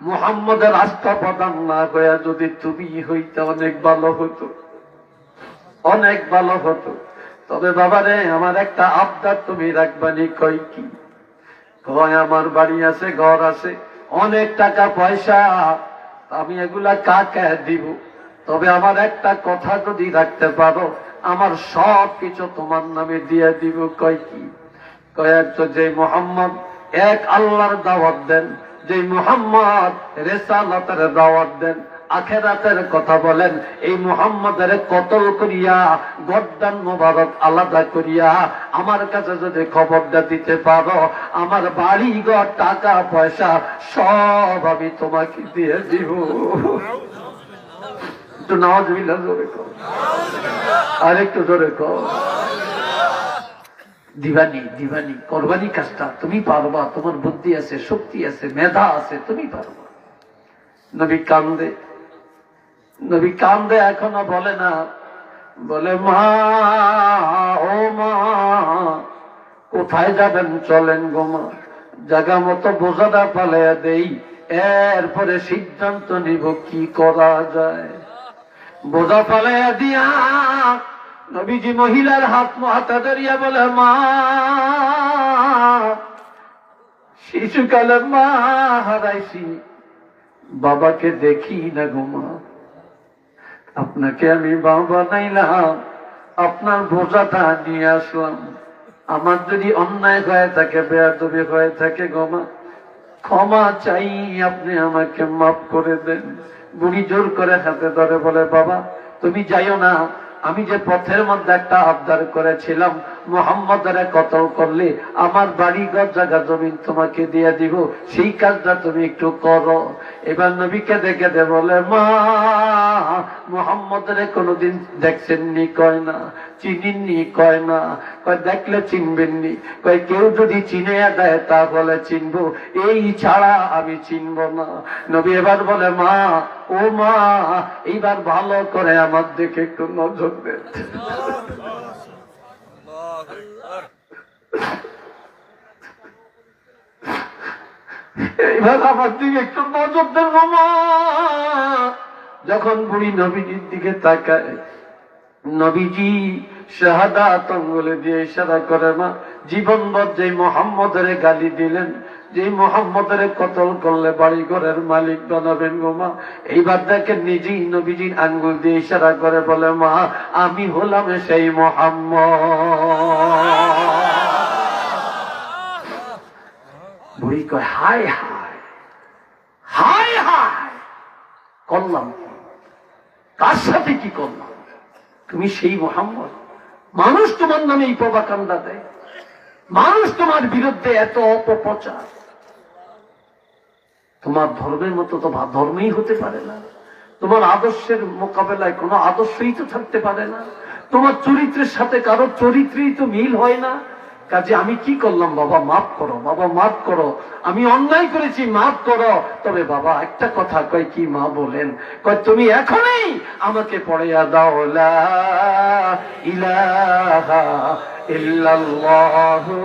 মুহাম্মদের আস্থা প্রদান না হইয়া যদি তুমি হইতে অনেক ভালো হতো, অনেক ভালো হতো। তবে বাবারে, আমার একটা আবদার তুমি রাখবানি। কই কি? কয় আমার বাড়ি আছে, ঘর আছে, অনেক টাকা পয়সা, আমি এগুলা কাকে দিব, তবে আমার একটা কথা যদি রাখতে পারো, আমার সব কিছু তোমার নামে দিয়ে দিব। কয় কি? কয় তো যে মুহাম্মদ এক আল্লাহর দাওয়াত দেন, যে মুহাম্মদ রিসালাতের দাওয়াত দেন, আখেরাতের কথা বলেন, এই মুহাম্মদের কতল করিয়া গর্দান মোবারক আলাদা করিয়া আমার কাছে যদি খবরটা দিতে পারো, আমার বাড়ি ঘর টাকা পয়সা সব আমি তোমাকে দিয়ে দিব। একটু নাউজুবিল্লাহ জোরে কর, আর একটু জোরে কর। দিবানি দিবানি করবানি কাজটা, তুমি পারবা, তোমার বুদ্ধি আছে, শক্তি আছে, মেধা আছে, তুমি পারবা। নবী কান্দে, নবী কান্দে, এখনো বলে না, বলে মা, ও মা, কোথায় যাবেন, চলেন গো মা, জায়গা মতো বোঝাটা পালাইয়া দেই, এরপরে সিদ্ধান্ত নিব কি করা যায়। বোঝা পালাইয়া দিয়া নবীজি মহিলার হাত হাতে ধরিয়া বলে মা, শিশুকালে মা হারাইছি, বাবাকে দেখি না গো মা, আপনাকে আমি বাবা বানাইলাম, আপনার বোঝাটা নিয়ে আসলাম, আমার যদি অন্যায় হয়ে থাকে, বেয়াদবি হয়ে থাকে গো মা, ক্ষমা চাই, আপনি আমাকে মাফ করে দেন। বুড়ি জোর করে হাতে ধরে বলে বাবা, তুমি যাইও না, আমি যে পথের মধ্যে একটা আবদার করেছিলাম, মুহাম্মদের কতল করলে আমার বাড়ি ঘর জায়গা জমিন তোমাকে দিয়ে দিব, সেই কাজটা তুমি একটু করো। এবার নবীকে দেখে দে বলে মা, মুহাম্মদের কোনোদিন দেখছেননি? কয় না। চিনিননি? কয় না। কয় দেখলে চিনবেননি? কয় কেউ যদি চিনে দেয় তাহলে চিনবো, এই ছাড়া আমি চিনবো না। নবী এবার বলে মা, ও মা, এইবার ভালো করে আমার দিকে একটু নজর দেন। এইবার আমার দিকে একটু নজর দেন মা। যখন বুড়ি নবীজির দিকে তাকায়, নবীজি শাহাদাত আঙ্গুলে দিয়ে ইশারা করে মা, জীবনভর যে মুহাম্মদের গালি দিলেন, যে মুহাম্মদের কতল করলে বাড়ি ঘরের মালিক বানাবেন গো মা, এইবার দেখেন নিজেই নবীজির আঙ্গুল দিয়ে ইশারা করে বলে মা, আমি হলাম সেই মুহাম্মদ। বুড়ি কয় হায় হায় হায় হায়, করলাম কি, কার সাথে কি করলাম? তুমি সেই মুহাম্মদ? মানুষ তোমার নামে এই প্রভাকাণ্ডা দেয়, মানুষ তোমার বিরুদ্ধে এত অপপ্রচার, তোমার ধর্মের মতো তো ধর্মই হতে পারে না, তোমার আদর্শের মোকাবেলায় কোনো আদর্শই তো থাকতে পারে না, তোমার চরিত্রের সাথে কারো চরিত্রই তো মিল হয় না। কাজে আমি কি করলাম? বাবা মাফ করো, বাবা মাফ করো, আমি অন্যায় করেছি, মাফ করো। তবে বাবা একটা কথা কয়, কি মা বলেন? কয় তুমি এখনই আমাকে পড়াইয়া দাও লা ইলাহা ইল্লাল্লাহু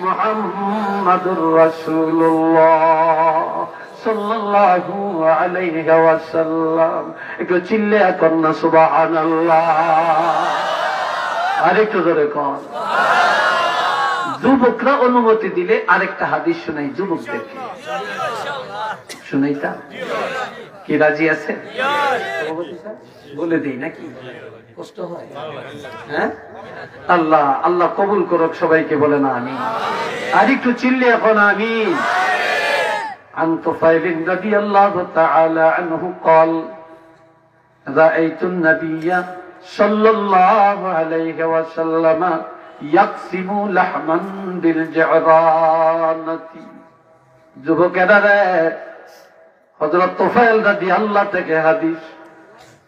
মুহাম্মাদুর রাসূলুল্লাহ সাল্লাল্লাহু আলাইহি ওয়াসাল্লাম। একটু চিল্লায়া কর না সুবহানাল্লাহ। আরেকটু জোরে কর। যুবকরা অনুমতি দিলে আরেকটা হাদিস শোনাই যুবকদেরকে, শুনাইতা কি রাজি আছে? বলে দিই নাকি? কষ্ট হয়? হ্যাঁ, আল্লাহ আল্লাহ কবুল করুক সবাইকে, বলে না আমি। আর একটু চিল্লে এখন আমি। عن طفيل رضي الله تعالى عنه قال رأيت النبي صلى الله عليه وسلم يقسم لحما بالجعرانة। যুবকেরা রে, হযরত তুফাইল রাদিয়াল্লাহু থেকে হাদিস,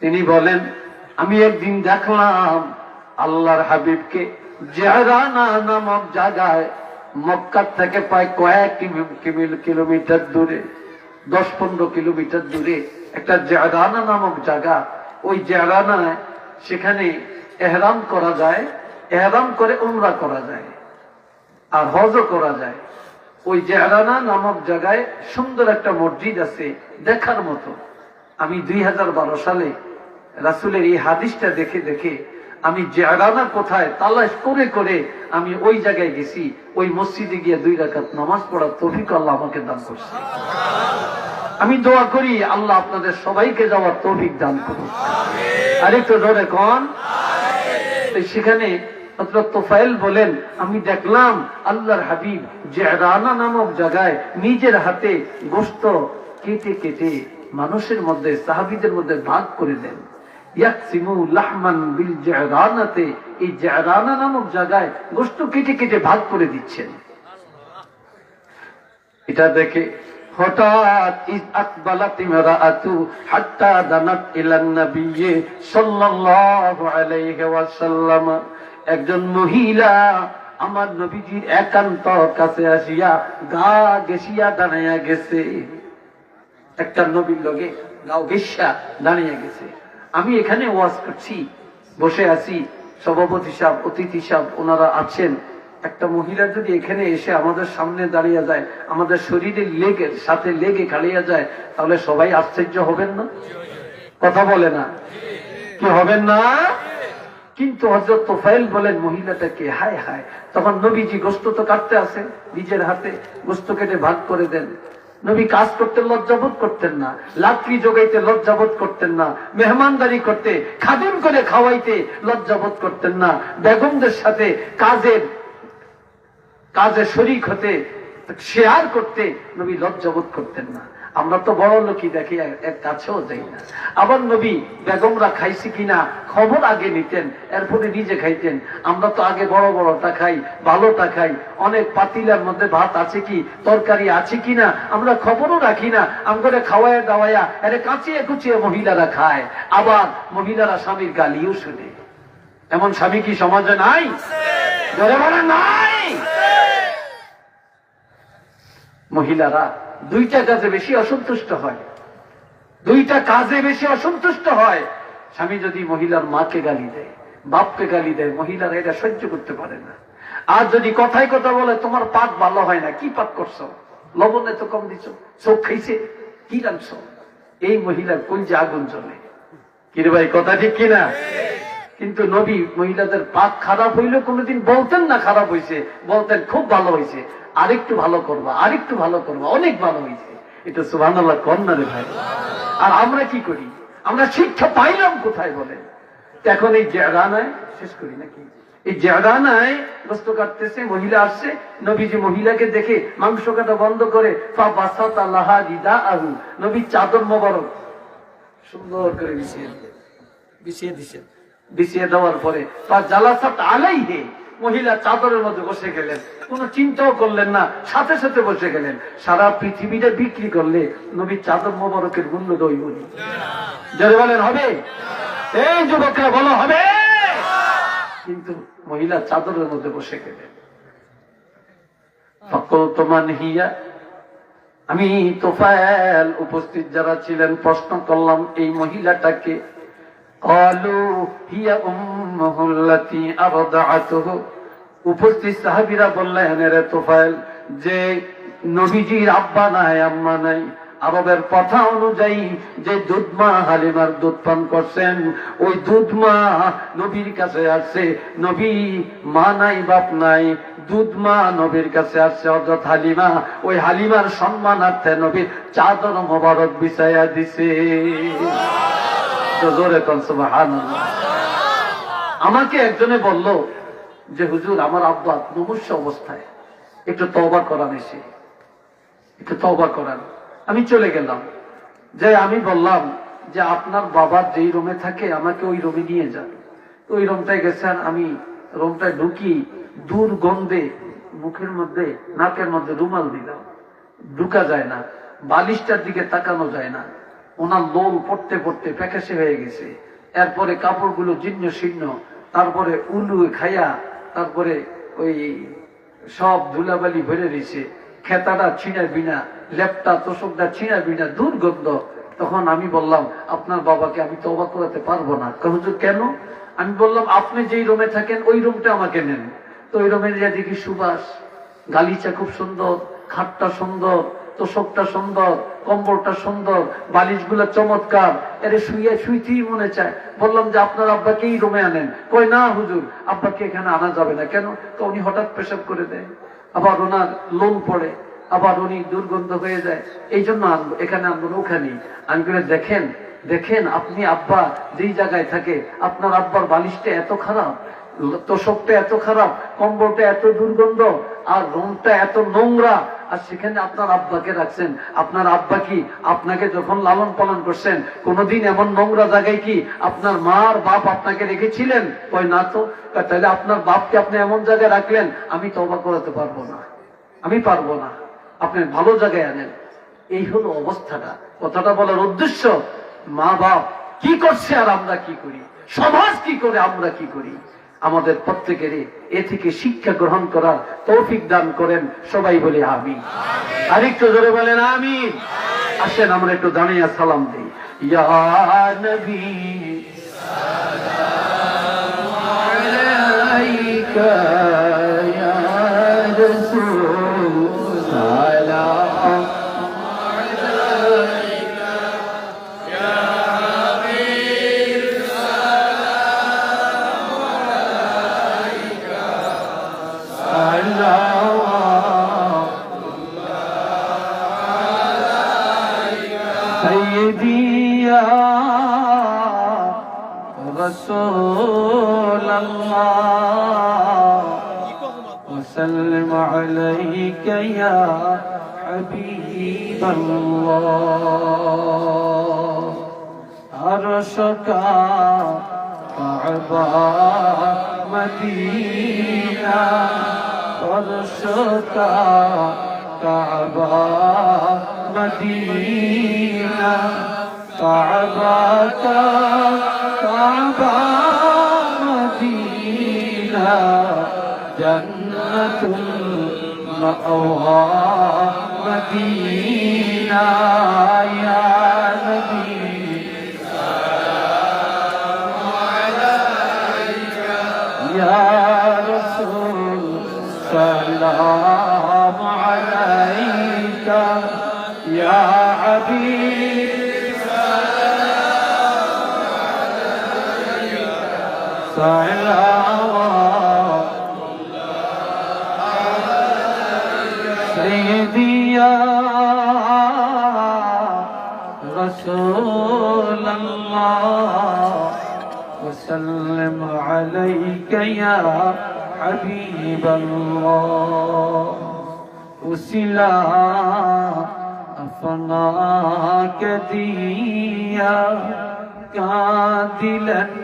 তিনি বলেন আমি একদিন দেখলাম আল্লাহর হাবিবকে জিরানা নামক জায়গায়, মক্কা থেকে প্রায় কয়েক কিলোমিটার দূরে, 10-15 কিলোমিটার দূরে একটা জিরানা নামক জায়গা। ওই জিরানায় সেখানে ইহরাম করা যায়, ইহরাম করে উমরা করা যায় আর হজও করা যায়। ওই জিরানা নামক জায়গায় সুন্দর একটা মসজিদ আছে দেখার মতো। আমি 2012 সালে রাসূলের এই হাদিসটা দেখে দেখে আমি জিরানা কোথায় তালাশ করে করে আমি ওই জায়গায় গেছি। ওই মসজিদে গিয়ে 2 রাকাত নামাজ পড়ার তৌফিক আল্লাহ আমাকে দান করছে। আমি দোয়া করি আল্লাহ আপনাদের সবাইকে যাওয়ার তৌফিক দান করুন। আরেকটু জোরে কোন। সেখানে হযরত তুফাইল বলেন আমি দেখলাম আল্লাহর হাবিব জিরানা নামক জায়গায় নিজের হাতে গোশত কেটে কেটে মানুষের মধ্যে, সাহাবীদের মধ্যে ভাগ করে দেন। ইয়াকসিমু লাহমান বিল জিরানাতে, এই জিরানা নামক জায়গায় গোশত কেটে কেটে ভাগ করে দিচ্ছেন। এটা দেখে হঠাৎ ইজ আকবালাত ইমরাআতু হাত্তা দানাত ইলান নবী সাল্লাল্লাহু আলাইহি ওয়াসাল্লাম, একজন মহিলা আমার নবীজির একান্ত কাছে আসিয়া গা গেছিয়া দাঁড়াইয়া গেছে। একটা নবীর লগে গাও গেছিয়া দাঁড়িয়ে গেছে। আমি এখানে ওয়াজ করছি, বসে আছি, সভাপতি সাহেব, অতিথি সাহেব ওনারা আছেন। একটা মহিলা যদি এখানে এসে আমাদের সামনে দাঁড়িয়ে যায়, আমাদের শরীরের লেগের সাথে লেগে খালিয়ে যায়, তাহলে সবাই আশ্চর্য হবেন না? কথা বলে না? কি হবেন না? কিন্তু হযরত তুফাইল বলেন মহিলাটাকে হায় হায়। তখন নবীজি গোশত তো কাটতে আসেন, নিজের হাতে গোশত কেটে ভাগ করে দেন। নবী কাজ করতে লজ্জাবোধ করতেন না, লাকড়ি জোগাইতে লজ্জাবোধ করতেন না, মেহমানদারি করতে, খাদিম করে খাওয়াইতে লজ্জাবোধ করতেন না, বেগমদের সাথে কাজে শরীক হতে, শেয়ার করতে নবী লজ্জাবোধ করতেন না। আমরা তো বড় লোকই দেখি, এর কাছেও যাই না। আবার নবী বেগমরা খাইছি কিনা খবর আগে নিতেন, এরপরে নিজে খাইতেন। আমরা তো আগে বড় বড়টা খাই, ভালোটা খাই, অনেক পাতিলার মধ্যে ভাত আছে কি, তরকারি আছে কিনা আমরা খবরও রাখি না। আমরা খাওয়ায় দাওয়াইয়া এর কাঁচিয়ে কুচিয়ে মহিলারা খায়, আবার মহিলারা স্বামীর গালিও শুনে। এমন স্বামী কি সমাজে নাই? জোরে বলেন নাই? মহিলারা 2টা কাজে বেশি অসন্তুষ্ট হয়, 2টা কাজে বেশি অসন্তুষ্ট হয়। স্বামী যদি মহিলার মাকে গালি দেয়, বাপকে গালি দেয়, মহিলারা এটা সহ্য করতে পারে না। আর যদি কথায় কথা বলে তোমার পাক ভালো হয় না, কি পাক করছো, লবণ এত কম দিচ্ছ, চোখ খাইছে, কি রাখছো, এই মহিলার কলজে আগুন জ্বলে। কিরে ভাই কথা ঠিক কিনা? কিন্তু নবী মহিলাদের পাক খারাপ হইলে কোনোদিন বলতেন না খারাপ হয়েছে, বলতেন খুব ভালো হয়েছে, আরেকটু ভালো করবা, আরেকটু ভালো করবা, অনেক ভালো হয়েছে। এটা সুবহানাল্লাহ কর না রে ভাই। আর আমরা কি করি? আমরা শিক্ষা পাইলাম কোথায় বলেন? এখন এই জিরানায় শেষ করি নাকি? এই জিরানায় গোশত কাটতেছে, মহিলা আসছে, নবীজি মহিলাকে দেখে মাংস কাটা বন্ধ করে ফা বাসাতা লাহা রিদাআহু, নবী চাদর মোবারক সুন্দর করে বিছিয়ে দিছেন। বিছিয়ে দেওয়ার পরে জালাসাত আলাইহি, মহিলা চাদরের মধ্যে বসে গেলেন, কোনো চিন্তাও করলেন না, সাথে সাথে বসে গেলেন। সারা পৃথিবীটা বিক্রি করলে নবীর চাদর মোবারকের মূল্য দইবনি। যারা বলেন হবে, এই যুবকরা বলো হবে। কিন্তু মহিলা চাদরের মধ্যে বসে গেলেন। ফাকুলতুমান হিয়া, আমি তোফায়েল উপস্থিত যারা ছিলেন প্রশ্ন করলাম এই মহিলাটাকে। ক্বালু হিয়া উম্মুহুল্লাতী আরদাআতুহু, উপস্থিত সাহাবীরা বললেন, রে তোফায়েল, যে নবীজির আব্বা নাই আম্মা নাই, আরবের কথা অনুযায়ী যে দুধমা হালিমার দুধ পান করছেন, ওই দুধমা নবীর কাছে আসছে। নবী মা নাই বাপ নাই, দুধমা নবীর কাছে আসছে হযরত হালিমা। ওই হালিমার সম্মানার্থে নবীর চাদর মোবারক বিছাইয়া দিছে। জোরে কোন সুবহানাল্লাহ। আমাকে একজনে বলল যে হুজুর, আমার আব্বা মুমূর্ষ অবস্থায়, একটু তওবা করান, এসে একটু তওবা করান। আমি চলে গেলাম, যে আমি বললাম যে আপনার বাবা যেই রুমে থাকে আমাকে ওই রুমে নিয়ে যান। ওই রুমটায় গেছেন, আমি রুমটায় ঢুকি, দুর্গন্ধে মুখের মধ্যে নাকের মধ্যে রুমাল দিলাম, ঢুকা যায় না, বালিশটার দিকে তাকানো যায় না। ওনার লোল পড়তে পড়তে প্যাকেশে হয়ে গেছে। এরপরে কাপড়গুলো জীর্ণ শীর্ণ, তারপরে উলু খাইয়া, তারপরে ওই সব ধুলাবালি ভরে দিছে, খেতাটা ছিঁড়া বিনা, লেপটা তোষকটা ছিঁড়া বিনা, দুর্গন্ধ। তখন আমি বললাম, আপনার বাবাকে আমি তওবা করাতে পারবো না। হুজুর কেন? আমি বললাম, আপনি যেই রুমে থাকেন ওই রুমটা আমাকে নেন। তো ওই রুমে যা দেখি সুবাস, গালিচা খুব সুন্দর, খাটটা সুন্দর, তোষকটা সুন্দর, কম্বলটা সুন্দর, বালিশগুলো চমৎকার, এর শুইতেই মনে চায়। বললাম যে আপনার আব্বাকে এই রুমে আনেন। কই না হুজুর, আব্বাকে এখানে আনা যাবে না। কেন? তো উনি হঠাৎ পেশাব করে দেয়, আবার ওনার লোন পড়ে, আবার উনি দুর্গন্ধ হয়ে যায়, এই জন্য আনবো, এখানে আনবো না, ওখানেই। আমি করে দেখেন দেখেন আপনি আব্বা যেই জায়গায় থাকে, আপনার আব্বার বালিশটা এত খারাপ, তোষকটা এত খারাপ, কম্বলটা এত দুর্গন্ধ, আর রুমটা এত নোংরা, আর সেখানে আপনার আব্বাকে রাখছেন। আপনার আব্বা কি আপনাকে যখন লালন পালন করছেন কোনদিন এমন নোংরা জায়গায় কি আপনার মা আর বাপ আপনাকে রেখেছিলেন? কই না তো। তাহলে আপনার বাপকে আপনি এমন জায়গায় রাখলেন, আমি তওবা করাতে পারবো না, আমি পারবো না, আপনি ভালো জায়গায় আনেন। এই হলো অবস্থাটা। কথাটা বলার উদ্দেশ্য, মা বাপ কি করছে আর আমরা কি করি, সমাজ কি করে, আমরা কি করি। আমাদের প্রত্যেকেরই এ থেকে শিক্ষা গ্রহণ করার তৌফিক দান করেন। সবাই বলি আমিন। আরেকটু জোরে বলেন আমিন। আসেন আমরা একটু দাঁড়িয়ে সালাম দিই। ইয়া নবী সালামু আলাইকা, ইয়া রাসূল সালাম আলাইকা, ইয়া হাবিব সালাম আলাইকা, سيدي يا رسول الله وسلم عليك يا حبيب الله. عرشك كعبة مدينة، عرشك كعبة مدينة، كعبة كعبة مدينة، جنة المأوى مدينة. يا نبي سلام عليك، يا رسول سلام عليك، يا حبيب سلام عليك، صلوات الله عليك. سيدي يا رسول الله وسلم عليك يا حبيب الله. وسلا আপনাকে দিয়া কাঁদিলেন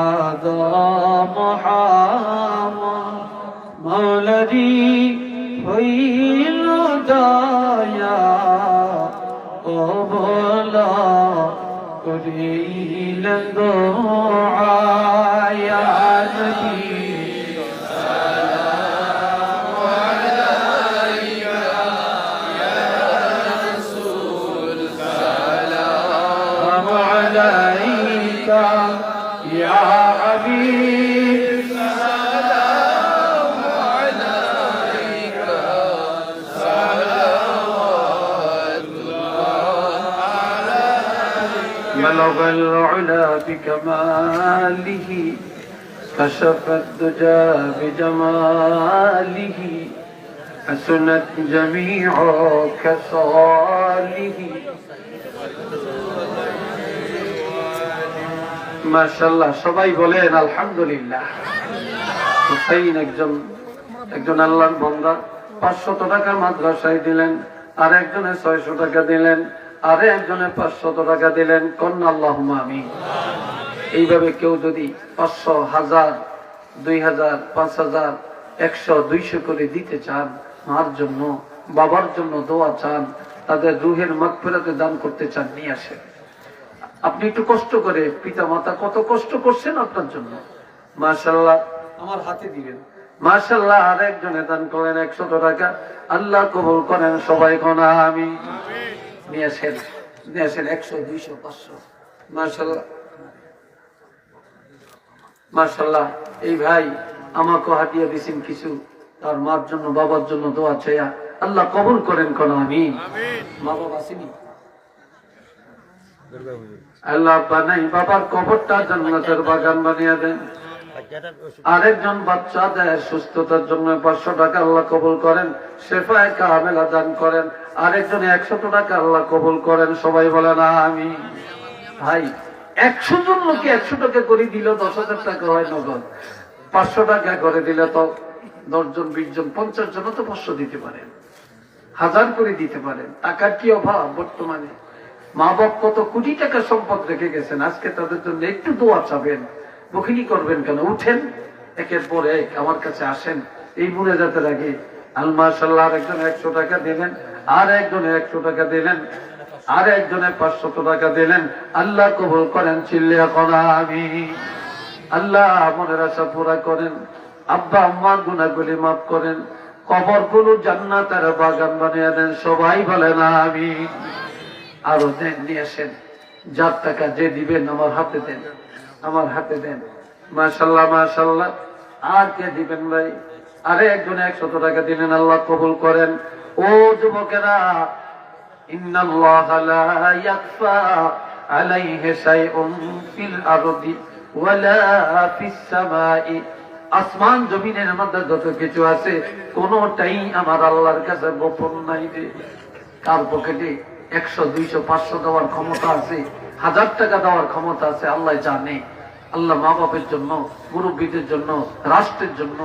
আদম হাওয়া মৌলারি হইল দয়া ও বলা করিলেন দোয়া ইয়া নবী يا حبيب سلام عليك صلوات الله عليك بلغ العلا بكماله كشف الدجى بجماله حسنت جميع خصاله মাশাআল্লাহ সবাই বলেন আলহামদুলিল্লাহ। হুসাইন একজন আল্লাহর বান্দা 500 টাকা মাদ্রাসায় দিলেন, আর একজনে 600 টাকা দিলেন, আর একজনে 500 টাকা দিলেন। কন্যা আল্লাহুম্মা আমিন। এইভাবে কেউ যদি 500, 1000, 2000, 5000, 100, 200 করে দিতে চান, মার জন্য বাবার জন্য দোয়া চান, তাদের রুহের মাগফিরাতে দান করতে চান, নিয়ে আসেন। আপনি একটু কষ্ট করে, পিতা মাতা কত কষ্ট করছেন আপনার জন্য, মাশাআল্লাহ আমার হাতে দিবেন। মাশাআল্লাহ আর একজনে দান করেন 100 টাকা, আল্লাহ কবুল করেন। সবাই কোন আমিন। নিয়ে আসেন 100, 200, 500। মাশাআল্লাহ মাশাআল্লাহ। এই ভাই আমাকে হাতিয়া দিয়েছেন কিছু, তার মার জন্য বাবার জন্য দোয়া চাইয়া, আল্লাহ কবুল করেন কোন আমিন। মা বাবা আসেনি, আল্লাহ বানাই বাবার কবরটা জান্নাতের বাগান বানিয়ে দেন। আরেকজন বাচ্চা দেয় সুস্থতার জন্য 500 টাকা, আল্লাহ কবুল করেন। শেফায়ে কামেলা দান করেন। আরেকজনে 100 টাকা, আল্লাহ কবুল করেন। সবাই বলেন আমিন। ভাই 100 জন লোকে 100 টাকা করে দিল 10,000 টাকা হয় নগদ। 500 টাকা করে দিলে তো 10 জন, 20 জন, 50 জন তো 500 দিতে পারেন, 1000 করে দিতে পারেন। টাকার কি অভাব বর্তমানে? মা বাপ কত কোটি টাকা সম্পদ রেখে গেছেন, আজকে তাদের জন্য একটু দোয়া চাবেন, বখিনি করবেন কেন? উঠেন, একের পর এক আমার কাছে আসেন। এই মুনাজাতের আগে আলমাশাল্লাহ আরেকজনে 100 টাকা দিলেন, আর একজনে 100 টাকা দিলেন, আর একজনে 500 টাকা দিলেন। আল্লাহ কবুল করেন। চিল্লিয়া কোনা আমিন। আল্লাহ মনের আশা পুরা করেন। আব্বা আম্মার গুনাহগুলি মাফ করেন। কবরগুলো জান্নাতের বাগান বানিয়ে দেন। সবাই বলেন আমিন। আরো দেন, নিয়ে আসেন। যার টাকা যে দিবেন আমার হাতে দেন, আমার হাতে দেন। মাশাআল্লাহ মাশাআল্লাহ। আর কে দিবেন ভাই? আরে একজনে 100 টাকা দিলেন, আল্লাহ কবুল করেন। ও যুবকেরা, ইন্নাল্লাহা লা ইয়াখফা আলাইহি শাইউন ফিল আরদি ওয়ালা ফিস সামাই। আসমান জমিনের মধ্যে যত কিছু আছে কোনটাই আমার আল্লাহর কাছে গোপন নাই রে। কার পকেটে 100, 200, 500 দেওয়ার ক্ষমতা আছে, 1000 টাকা দেওয়ার ক্ষমতা আছে, আল্লাহ জানে। আল্লাহ মা বাপের জন্য, মুরব্বীদের জন্য, রাষ্ট্রের জন্য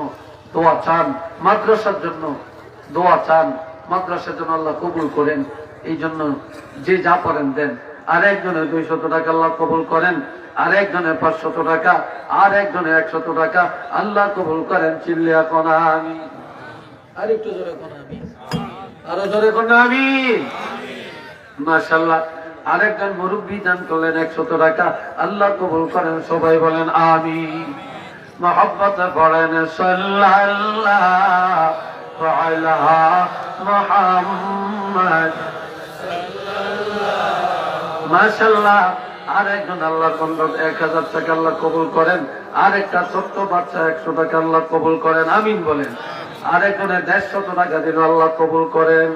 দোয়া চান, মাদ্রাসার জন্য দোয়া চান, মাদ্রাসার জন্য আল্লাহ কবুল করেন। এই জন্য যে যা পারেন দেন। আর একজনে 200 টাকা আল্লাহ কবুল করেন, আর একজনে 500 টাকা, আর একজনে 100 টাকা, আল্লাহ কবুল করেন। চিল্লিয়া কোনা আমিন। আর একটু জোরে কোনা আমিন, আরো জোরে কোনা আমিন। মাশাআল্লাহ আরেকজন মুরব্বী দান করলেন 100 টাকা, আল্লাহ কবুল করেন। সবাই বলেন আমিন। মহব্বতে পড়েন সাল্লাল্লাহু আলা মুহাম্মদ। মাশাআল্লাহ আরেকজন আল্লাহর বান্দা 1000 টাকা আল্লাহ কবুল করেন। আরেকটা ছোট্ট বাচ্চা 100 টাকা আল্লাহ কবুল করেন। আমিন বলেন। আরেকজনে 150 টাকা দিল, আল্লাহ কবুল করেন।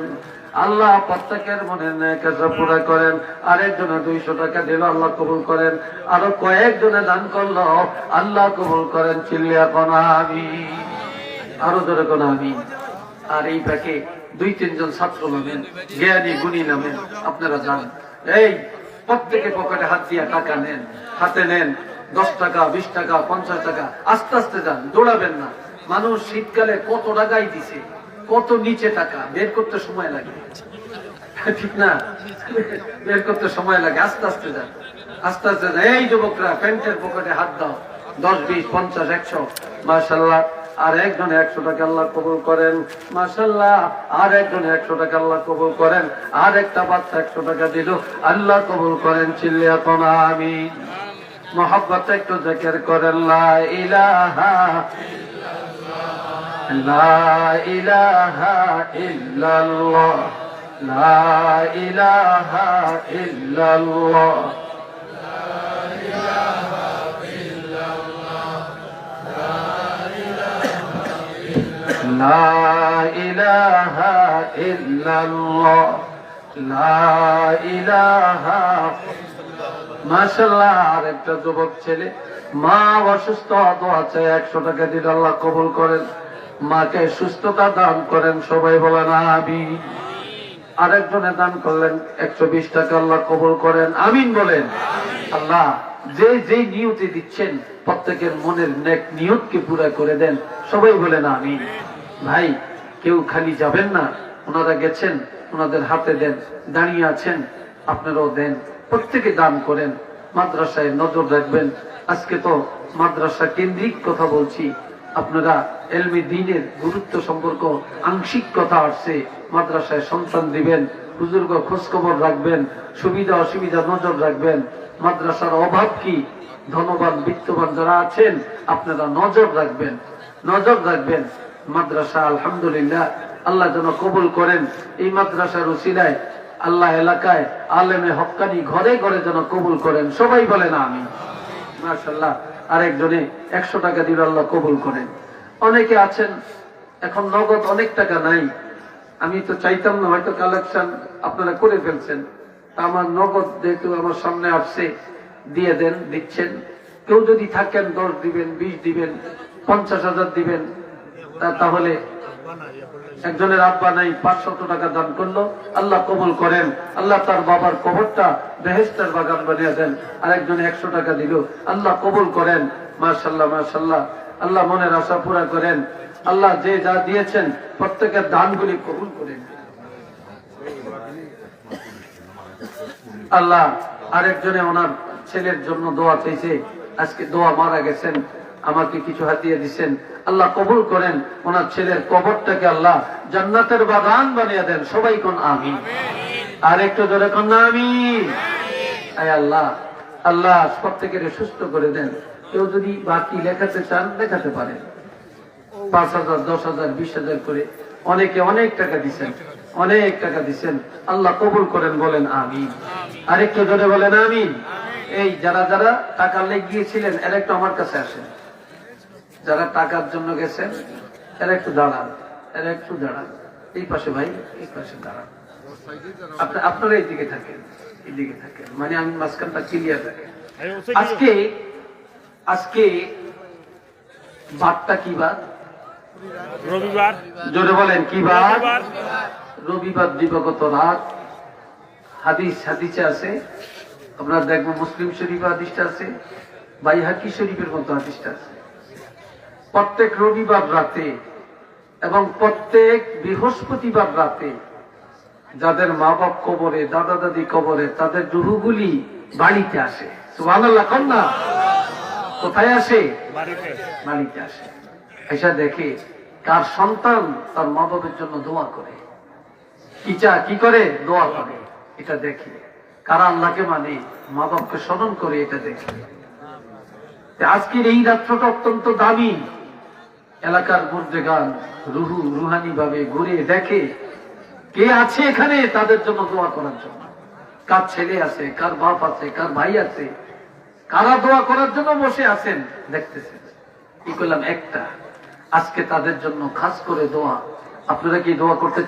আল্লাহ প্রত্যেকের মনের নেক আশা পুরা করেন। আরেকজনে 200 টাকা দিল, আল্লাহ কবুল করেন। আরো কয়েকজনে দান করলো, আল্লাহ কবুল করেন। চিল্লিয়া কোনা আমিন, আরো জোরে কোনা আমিন। আর এই ফাঁকে 2-3 জন ছাত্র নামেন, জ্ঞানী গুণী নামেন, আপনারা জানেন। এই প্রত্যেকে পকেটে হাত দিয়ে টাকা নেন, হাতে নেন। 10 টাকা, 20 টাকা, 50 টাকা। আস্তে আস্তে যান, দৌড়াবেন না। মানুষ শীতকালে কত টাকাই দিছে, কত নিচে টাকা বের করতে সময় লাগে। ঠিক না? বের করতে সময় লাগে, আস্তে আস্তে যান, আস্তে আস্তে যান। এই যুবকরা প্যান্টের পকেটে হাত দাও, 10, 20, 50, 100, মাশাআল্লাহ। আর একজনে 100 টাকা আল্লাহ কবুল করেন, মাশাআল্লাহ। আর একজনে 100 টাকা আল্লাহ কবুল করেন। আর একটা বাচ্চা 100 টাকা দিল, আল্লাহ কবুল করেন। চিল্লিয়া কোন আমিন। মোহাব্বত একটু জিকির করেন, লা ইলাহা লা ইলাহা ইল্লাল্লাহ, লা ইলাহা ইল্লাল্লাহ, লা ইলাহা ইল্লাল্লাহ, লা ইলাহা। মাশাআল্লাহ। আর একটা যুবক ছেলে, মা অসুস্থ, দোয়া চায়, 100 টাকা দিলে আল্লাহ কবুল করেন। মাকে সুস্থতা দান করেন, সবাই বলেন আমিন। আরেকজনে দান করলেন 120 টাকা, আল্লাহ কবুল করেন, আমিন বলেন। আল্লাহ যে যে নিয়তে দিচ্ছেন প্রত্যেকের মনের নেক নিয়তকে পুরা করে দেন, সবাই বলেন আমিন। ভাই, কেউ খালি যাবেন না, ওনারা গেছেন, ওনাদের হাতে দেন। দাঁড়িয়ে আছেন, আপনারাও দেন, প্রত্যেকে দান করেন। মাদ্রাসায় নজর রাখবেন। আজকে তো মাদ্রাসা কেন্দ্রিক কথা বলছি, আপনারা এলমি দ্বীনের গুরুত্ব সম্পর্ক আংশিক কথা আসছে। মাদ্রাসায় সন্তান দিবেন, হুজুরকে খোঁজ খবর রাখবেন, সুবিধা অসুবিধা নজর রাখবেন। মাদ্রাসার অভাব কি? ধনবান বিত্তবান যারা আছেন, আপনারা নজর রাখবেন, নজর রাখবেন। মাদ্রাসা আলহামদুলিল্লাহ আল্লাহ যেন কবুল করেন। এই মাদ্রাসার উসিলায় আল্লাহ এলাকায় আলেমে হক্কানি ঘরে ঘরে যেন কবুল করেন, সবাই বলেন আমিন। মাশাআল্লাহ। আরেকজনে 100 টাকা দিলে আল্লাহ কবুল করেন। অনেকে আছেন এখন নগদ অনেক টাকা নাই, আমি তো চাইতাম না, হয়তো কালেকশন আপনারা করে ফেলছেন। আমার নগদ যেহেতু আমার সামনে আসছে, দিয়ে দেন, দিচ্ছেন। কেউ যদি থাকেন 10 দিবেন, 20 দিবেন, 50,000 দিবেন, তাহলে একজনের আব্বা নাই, 500 টাকা দান করলো, আল্লাহ কবুল করেন। আল্লাহ তার বাবার কবরটা বেহেশতের বাগান বানিয়ে দেন। আরেকজনে 100 টাকা দিল, আল্লাহ কবুল করেন। মাশাআল্লাহ, মাশাআল্লাহ। আল্লাহ মনের আশা পুরা করেন। আল্লাহ যে যা দিয়েছেন প্রত্যেকের দানগুলি কবুল করেন। আল্লাহ আরেকজনে ওনার ছেলের জন্য দোয়া চাইছে, আজকে দোয়া মারা গেছেন, আমাকে কিছু হাতিয়ে দিচ্ছেন, আল্লাহ কবুল করেন। ওনার ছেলের কবরটাকে আল্লাহ জান্নাতের বাগান বানিয়ে দেন, সবাই কোন আমিন। আর একটু জোরে কোন আমিন। আয় আল্লাহ, আল্লাহ প্রত্যেকের সুস্থ করে দেন। কেউ যদি বাকি লেখাতে চান লেখাতে পারেন, 5,000, 10,000, 20,000 করে। অনেকে অনেক টাকা দিচ্ছেন, অনেক টাকা দিচ্ছেন, আল্লাহ কবুল করেন, বলেন আমিন। আরেকটু জোরে বলেন আমিন। এই যারা যারা টাকা লেগে গিয়েছিলেন এরা একটু আমার কাছে আসেন। যারা টাকার জন্য গেছেন এরা একটু দাঁড়ান, এরা একটু দাঁড়ান। এই পাশে ভাই, এই পাশে দাঁড়ান। আপনারা এইদিকে থাকেন, এইদিকে থাকেন, মানে আমি মাঝখানটা ক্লিয়ার রাখেন। আজকে বারটা কি বার? রবিবার। জোরে বলেন কি বার? রবিবার দিবাগত রাত। হাদিসে আছে, আমরা দেখবো মুসলিম শরীফ হাদিসটা আছে, বাইহাকি শরীফের মতো হাদিসটা আছে। প্রত্যেক রবিবার রাতে এবং প্রত্যেক বৃহস্পতিবার রাতে যাদের মা বাপ কবরে, দাদা দাদি কবরে, তাদের রূহগুলি বাড়িতে আসে। সুবহানাল্লাহ কোন না? কোথায় আসে? বাড়িতে আসে। এসে দেখে কার সন্তান তার মা বাবার জন্য দোয়া করে, কি করে? দোয়া করে। এটা দেখে কারা আল্লাহকে মানে, মা বাপকে স্মরণ করে, এটা দেখে। আজকের এই রাত্রটা অত্যন্ত দামি। এলাকার মুর্দেগান রুহানি ভাবে ঘুরে দেখে কে আছে এখানে তাদের জন্য দোয়া করার জন্য। কার ছেলে আছে, কার বাপ আছে, কার ভাই আছে, কারা দোয়া করার জন্য বসে আছেন দেখতেছেন। কি করলাম একটা, আজকে তাদের জন্য খাস করে দোয়া। আপনারা কি দোয়া করতে